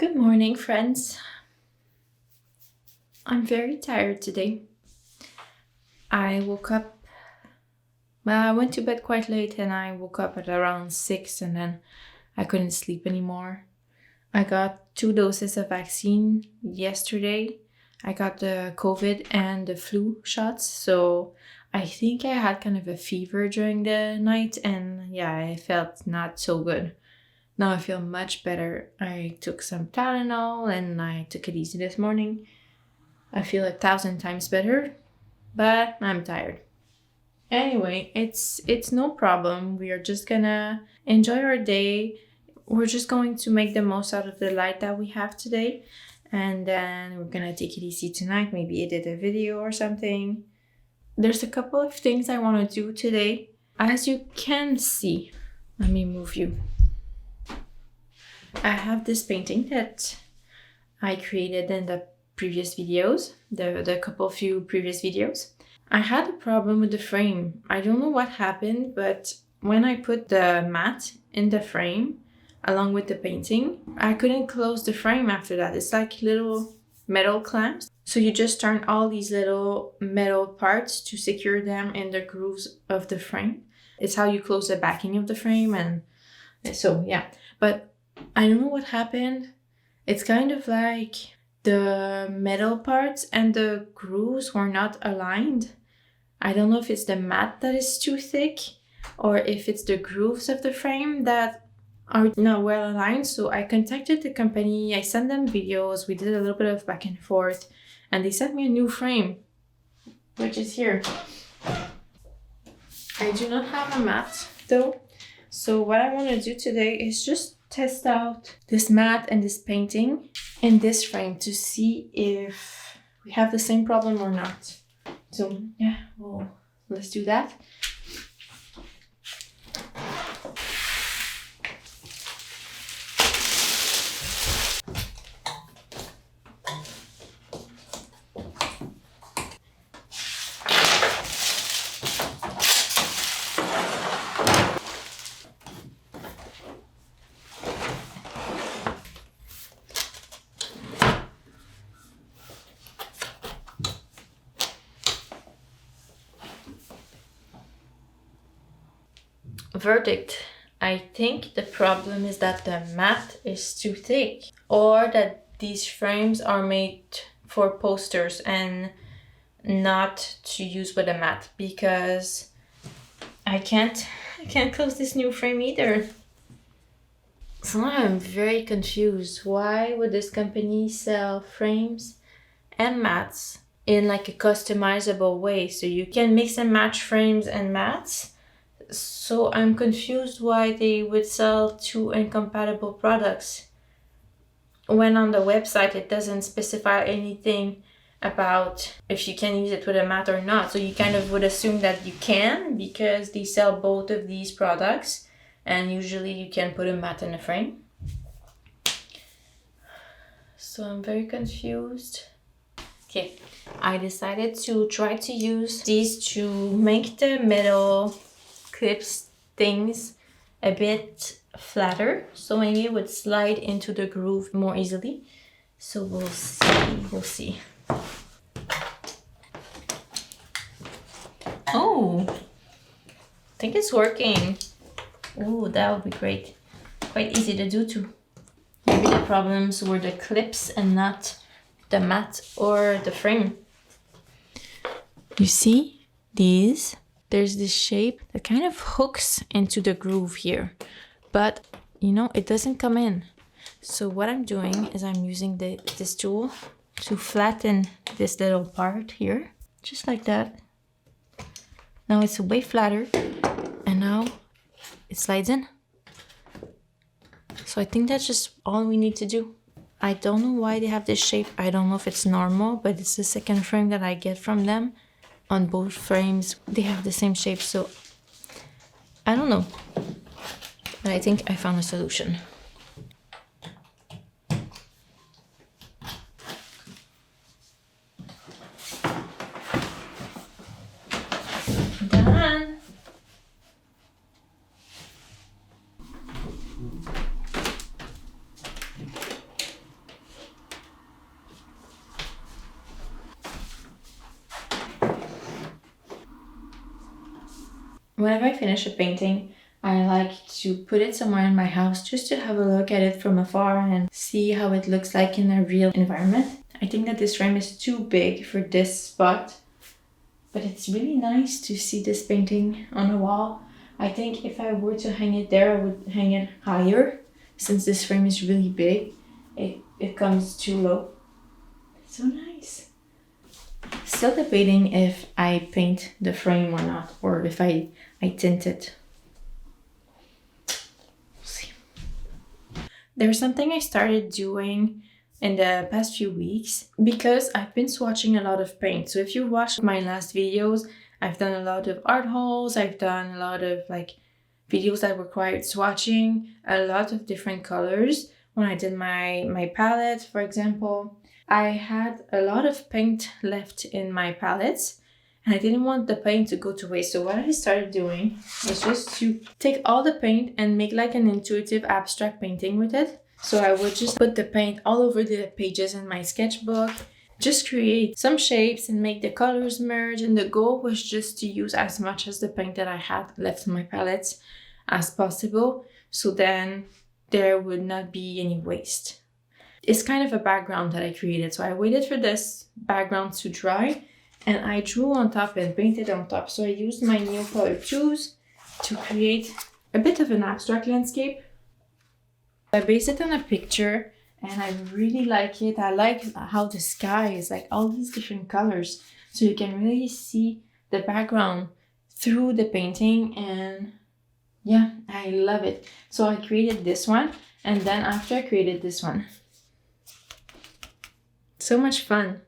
Good morning, friends. I'm very tired today. I woke up, I went to bed quite late and I woke up at around 6 and then I couldn't sleep anymore. I got 2 doses of vaccine yesterday. I got the COVID and the flu shots, so I think I had kind of a fever during the night and yeah, I felt not so good. Now I feel much better. I took some Tylenol and I took it easy this morning. I feel 1,000 times better, but I'm tired. Anyway, it's no problem. We are just gonna enjoy our day. We're just going to make the most out of the light that we have today. And then we're gonna take it easy tonight, maybe edit a video or something. There's a couple of things I wanna do today. As you can see, let me move you. I have this painting that I created in the previous videos, the few previous videos. I had a problem with the frame. I don't know what happened, but when I put the mat in the frame along with the painting, I couldn't close the frame after that. It's like little metal clamps. So you just turn all these little metal parts to secure them in the grooves of the frame. It's how you close the backing of the frame, and so yeah. But I don't know what happened. It's kind of like the metal parts and the grooves were not aligned. I don't know if it's the mat that is too thick or if it's the grooves of the frame that are not well aligned. So I contacted the company, I sent them videos, we did a little bit of back and forth, and they sent me a new frame, which is here. I do not have a mat though. So what I want to do today is just test out this mat and this painting in this frame to see if we have the same problem or not. So yeah, well, let's do that. Verdict. I think the problem is that the mat is too thick, or that these frames are made for posters and not to use with a mat, because I can't close this new frame either. So I'm very confused. Why would this company sell frames and mats in like a customizable way so you can mix and match frames and mats? So I'm confused why they would sell 2 incompatible products when on the website it doesn't specify anything about if you can use it with a mat or not. So you kind of would assume that you can, because they sell both of these products and usually you can put a mat in a frame. So I'm very confused. Okay, I decided to try to use these to make the metal clips things a bit flatter, so maybe it would slide into the groove more easily. So we'll see. Oh, I think it's working. Oh, that would be great. Quite easy to do too. Maybe the problems were the clips and not the mat or the frame. You see these? There's this shape that kind of hooks into the groove here, but you know, it doesn't come in. So what I'm doing is I'm using this tool to flatten this little part here, just like that. Now it's way flatter and now it slides in. So I think that's just all we need to do. I don't know why they have this shape. I don't know if it's normal, but it's the second frame that I get from them. On both frames, they have the same shape, so I don't know. But I think I found a solution. Done. whenever I finish a painting, I like to put it somewhere in my house just to have a look at it from afar and see how it looks like in a real environment. I think that this frame is too big for this spot, but it's really nice to see this painting on a wall. I think if I were to hang it there, I would hang it higher. Since this frame is really big, it comes too low. It's so nice. Still debating if I paint the frame or not, or if I tint it. We'll see. There's something I started doing in the past few weeks because I've been swatching a lot of paint. So if you watched my last videos, I've done a lot of art hauls, I've done a lot of videos that required swatching a lot of different colors. When I did my palette, for example, I had a lot of paint left in my palettes and I didn't want the paint to go to waste. So what I started doing was just to take all the paint and make like an intuitive abstract painting with it. So I would just put the paint all over the pages in my sketchbook, just create some shapes and make the colors merge. And the goal was just to use as much as the paint that I had left in my palettes as possible. So then there would not be any waste. It's kind of a background that I created. So I waited for this background to dry and I drew on top and painted on top. So I used my Neocolor II to create a bit of an abstract landscape. I based it on a picture and I really like it. I like how the sky is like all these different colors. So you can really see the background through the painting and yeah, I love it. So I created this one and then after I created this one. So much fun.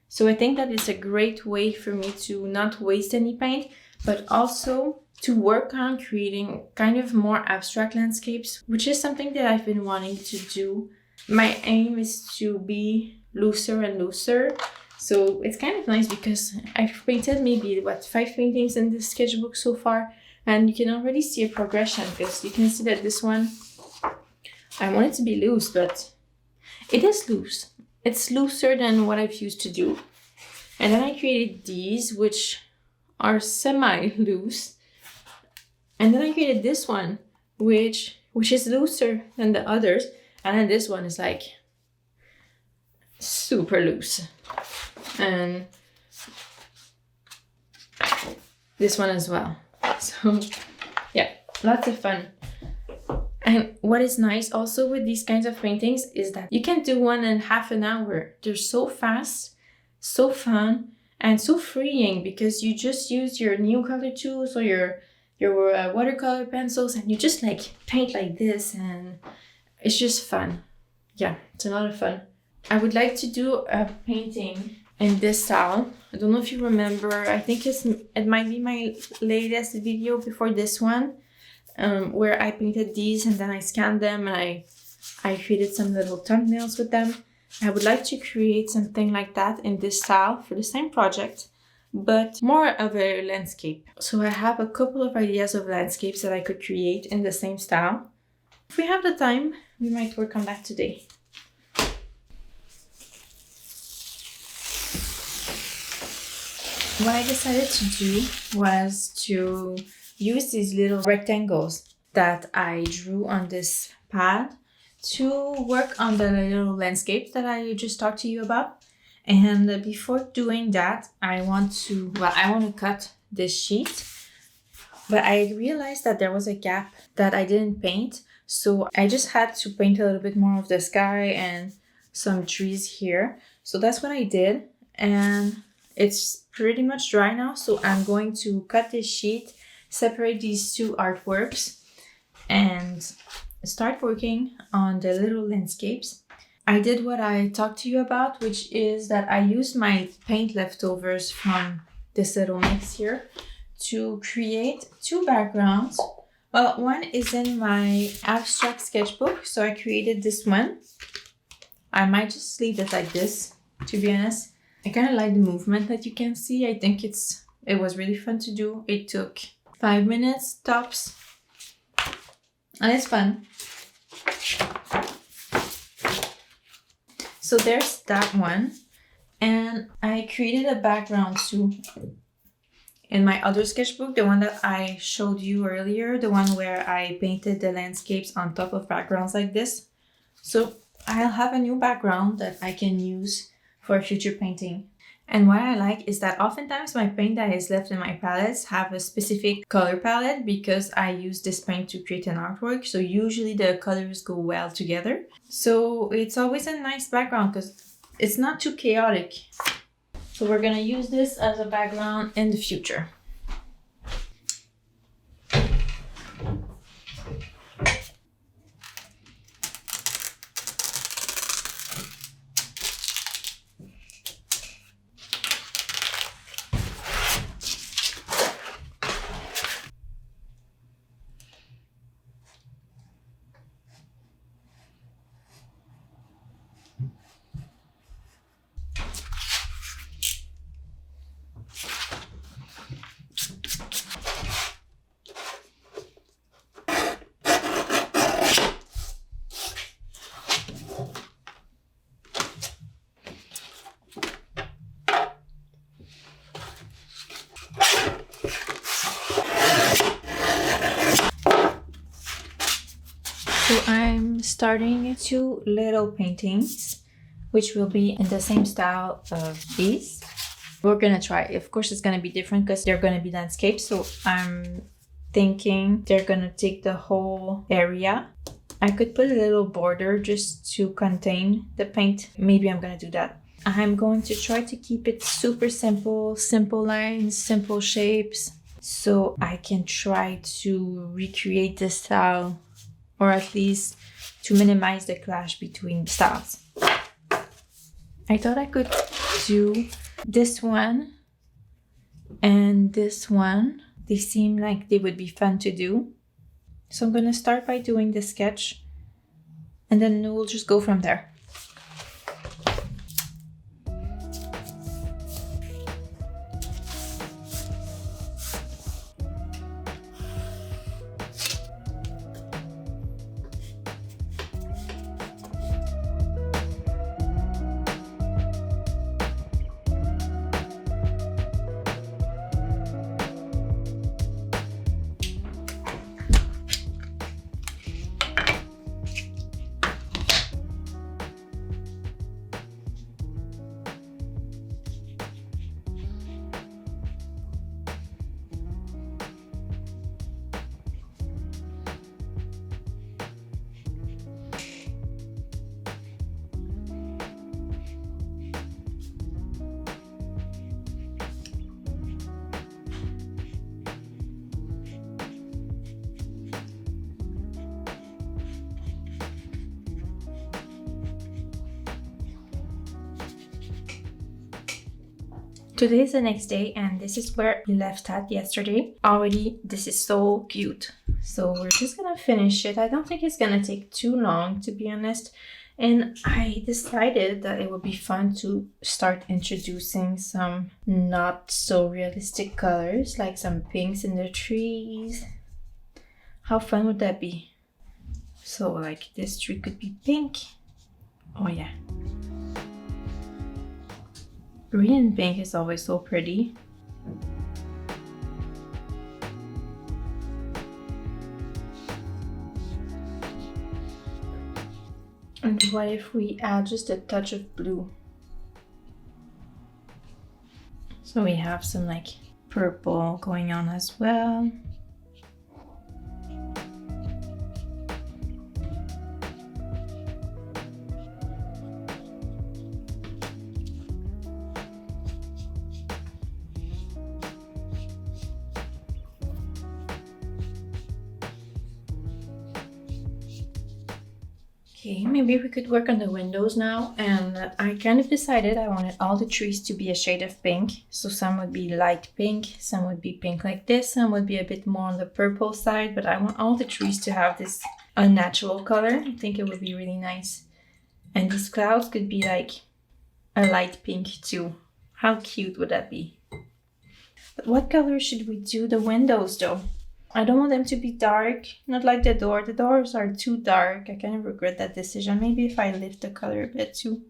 So I think that it's a great way for me to not waste any paint, but also to work on creating kind of more abstract landscapes, which is something that I've been wanting to do. My aim is to be looser and looser. So it's kind of nice because I've painted maybe 5 paintings in this sketchbook so far, and you can already see a progression because you can see that this one, I want it to be loose, but it is loose. It's looser than what I've used to do. And then I created these, which are semi-loose. And then I created this one, which is looser than the others. And then this one is like super loose. And this one as well. So yeah, lots of fun. And what is nice also with these kinds of paintings is that you can do one in half an hour. They're so fast, so fun, and so freeing because you just use your Neocolor tools or your watercolor pencils and you just paint like this and it's just fun. Yeah, it's a lot of fun. I would like to do a painting in this style. I don't know if you remember, I think it might be my latest video before this one, where I painted these and then I scanned them and I created some little thumbnails with them. I would like to create something like that in this style for the same project, but more of a landscape. So I have a couple of ideas of landscapes that I could create in the same style. If we have the time, we might work on that today. What I decided to do was to use these little rectangles that I drew on this pad to work on the little landscapes that I just talked to you about. And before doing that, I want to cut this sheet, but I realized that there was a gap that I didn't paint. So I just had to paint a little bit more of the sky and some trees here. So that's what I did. And it's pretty much dry now. So I'm going to cut this sheet, separate these two artworks, and start working on the little landscapes. I did what I talked to you about, which is that I used my paint leftovers from this little mix here to create two backgrounds. Well, one is in my abstract sketchbook, so I created this one. I might just leave it like this, to be honest. I kind of like the movement that you can see. I think it was really fun to do. It took 5 minutes tops, and it's fun. So there's that one, and I created a background too in my other sketchbook, the one that I showed you earlier, the one where I painted the landscapes on top of backgrounds like this. So I'll have a new background that I can use for future painting. And what I like is that oftentimes my paint that is left in my palettes have a specific color palette because I use this paint to create an artwork. So usually the colors go well together. So it's always a nice background because it's not too chaotic. So we're gonna use this as a background in the future. So I'm starting 2 little paintings, which will be in the same style of these. We're gonna try, of course it's gonna be different because they're gonna be landscapes. So I'm thinking they're gonna take the whole area. I could put a little border just to contain the paint. Maybe I'm gonna do that. I'm going to try to keep it super simple, simple lines, simple shapes, so I can try to recreate the style, or at least to minimize the clash between styles. I thought I could do this one and this one. They seem like they would be fun to do. So I'm gonna start by doing the sketch and then we'll just go from there. Today is the next day and this is where we left at yesterday. Already, this is so cute. So we're just gonna finish it. I don't think it's gonna take too long, to be honest. And I decided that it would be fun to start introducing some not so realistic colors, like some pinks in the trees. How fun would that be? So like this tree could be pink. Oh yeah. Green and pink is always so pretty. And what if we add just a touch of blue? So we have some like purple going on as well. Okay, maybe we could work on the windows now, and I kind of decided I wanted all the trees to be a shade of pink. So some would be light pink, some would be pink like this, some would be a bit more on the purple side, but I want all the trees to have this unnatural color. I think it would be really nice. And these clouds could be like a light pink too. How cute would that be? But what color should we do the windows though? I don't want them to be dark, not like the door. The doors are too dark. I kind of regret that decision. Maybe if I lift the color a bit too.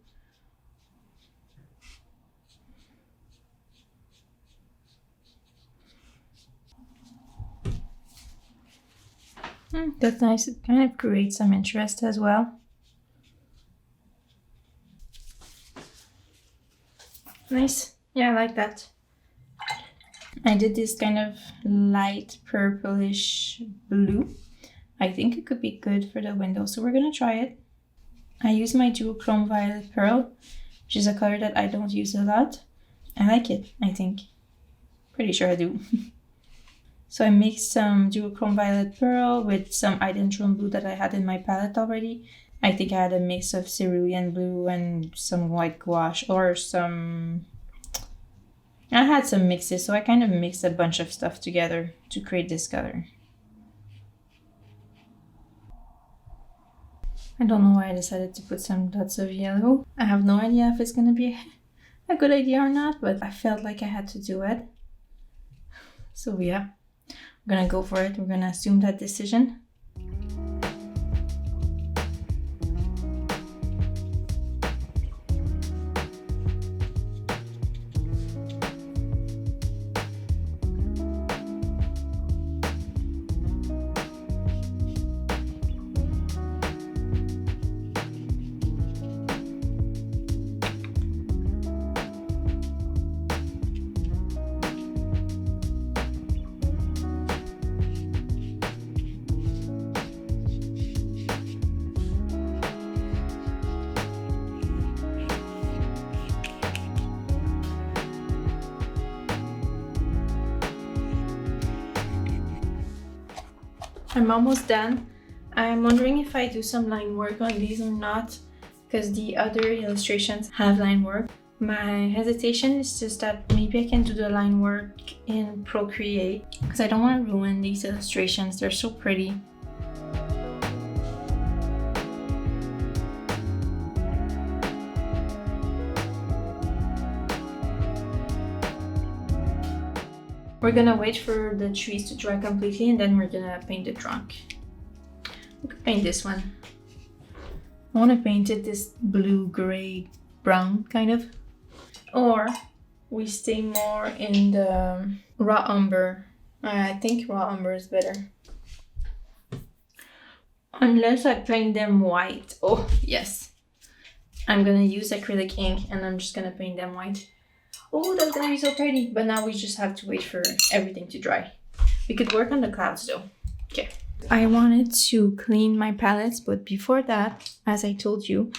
That's nice. It kind of creates some interest as well. Nice. Yeah, I like that. I did this kind of light purplish blue. I think it could be good for the window, so we're gonna try it. I use my duochrome violet pearl, which is a color that I don't use a lot. I like it, I think. Pretty sure I do. So I mixed some duochrome violet pearl with some Identron blue that I had in my palette already. I think I had a mix of cerulean blue and some white gouache or some... I had some mixes, so I kind of mixed a bunch of stuff together to create this color. I don't know why I decided to put some dots of yellow. I have no idea if it's gonna be a good idea or not, but I felt like I had to do it. So yeah, we're gonna go for it. We're gonna assume that decision. I'm almost done. I'm wondering if I do some line work on these or not, because the other illustrations have line work. My hesitation is just that maybe I can do the line work in Procreate, because I don't want to ruin these illustrations. They're so pretty. We're gonna wait for the trees to dry completely and then we're gonna paint the trunk. We could paint this one. I want to paint it this blue, gray, brown kind of. Or we stay more in the raw umber. I think raw umber is better. Unless I paint them white. Oh, yes. I'm gonna use acrylic ink and I'm just gonna paint them white. Oh, that's gonna be so pretty. But now we just have to wait for everything to dry. We could work on the clouds though. Okay. I wanted to clean my palettes, but before that, as I told you,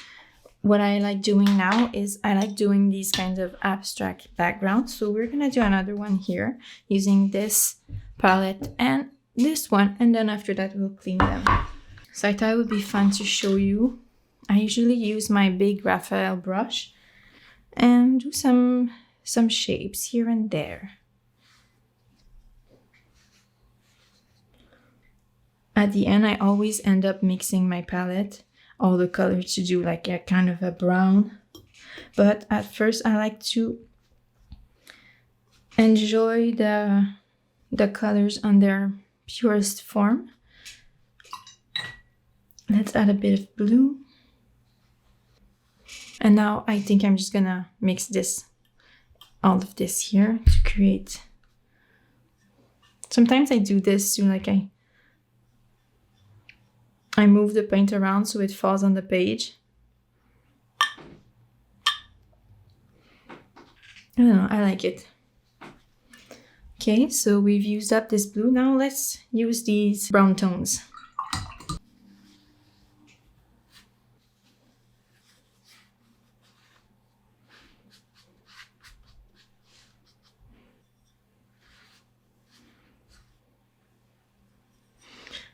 what I like doing now is I like doing these kinds of abstract backgrounds. So we're gonna do another one here using this palette and this one. And then after that, we'll clean them. So I thought it would be fun to show you. I usually use my big Raphael brush and do some shapes here and there. At the end, I always end up mixing my palette, all the colors to do like a kind of a brown. But at first, I like to enjoy the colors on their purest form. Let's add a bit of blue. And now I think I'm just gonna mix all of this here to create. Sometimes I do this to like I move the paint around so it falls on the page. I don't know, I like it. Okay, so we've used up this blue. Now let's use these brown tones.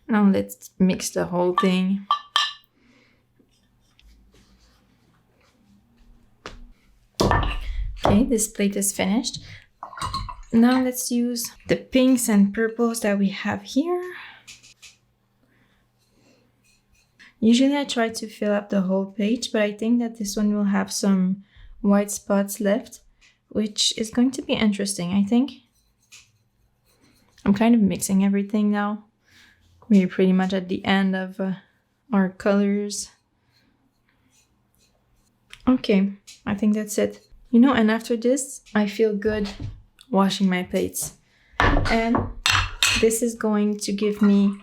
Now let's mix the whole thing. Okay, this plate is finished. Now let's use the pinks and purples that we have here. Usually I try to fill up the whole page, but I think that this one will have some white spots left, which is going to be interesting, I think. I'm kind of mixing everything now. We're pretty much at the end of our colors. Okay, I think that's it. You know, and after this, I feel good washing my plates. And this is going to give me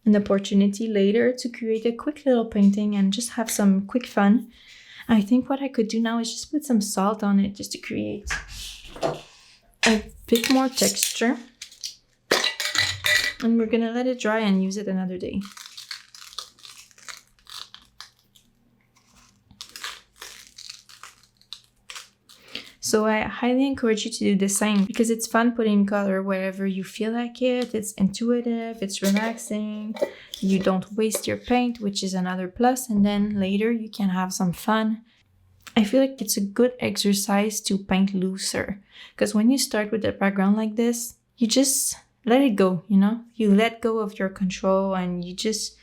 an opportunity later to create a quick little painting and just have some quick fun. I think what I could do now is just put some salt on it just to create a bit more texture. And we're gonna let it dry and use it another day. So I highly encourage you to do the same because it's fun putting color wherever you feel like it. It's intuitive, it's relaxing. You don't waste your paint, which is another plus. And then later you can have some fun. I feel like it's a good exercise to paint looser because when you start with a background like this, you just let it go, you know? You let go of your control and you just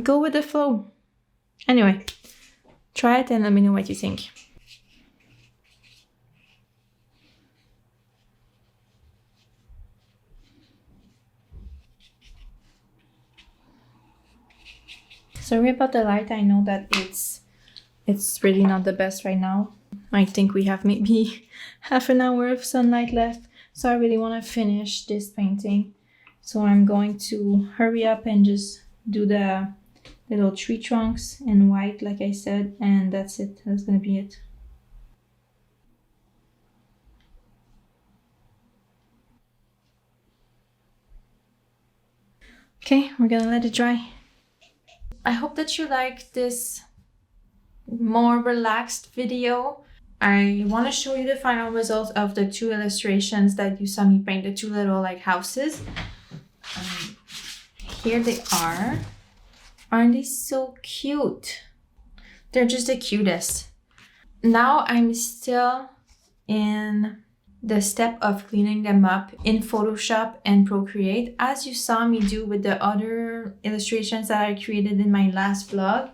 go with the flow. Anyway, try it and let me know what you think. Sorry about the light. I know that it's really not the best right now. I think we have maybe half an hour of sunlight left. So I really want to finish this painting. So I'm going to hurry up and just do the little tree trunks in white, like I said. And that's it. That's going to be it. Okay, we're going to let it dry. I hope that you like this more relaxed video. I want to show you the final result of the two illustrations that you saw me paint, the two little like houses. Here they are. Aren't they so cute? They're just the cutest. Now I'm still in the step of cleaning them up in Photoshop and Procreate, as you saw me do with the other illustrations that I created in my last vlog.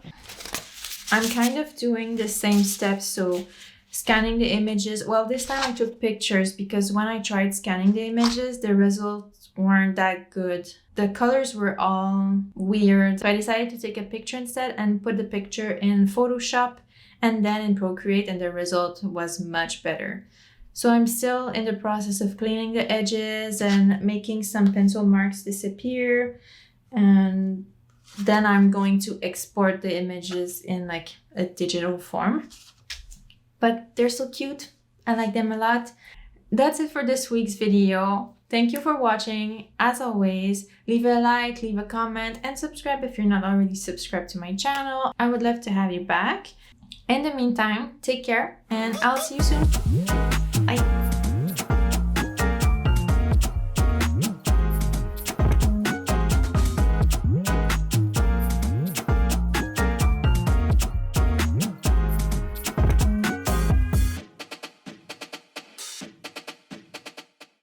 I'm kind of doing the same steps, so scanning the images. Well, this time I took pictures because when I tried scanning the images, the results weren't that good. The colors were all weird. So I decided to take a picture instead and put the picture in Photoshop and then in Procreate, and the result was much better. So I'm still in the process of cleaning the edges and making some pencil marks disappear. And then I'm going to export the images in like a digital form. But they're so cute. I like them a lot. That's it for this week's video. Thank you for watching. As always, leave a like, leave a comment, and subscribe if you're not already subscribed to my channel. I would love to have you back. In the meantime, take care and I'll see you soon.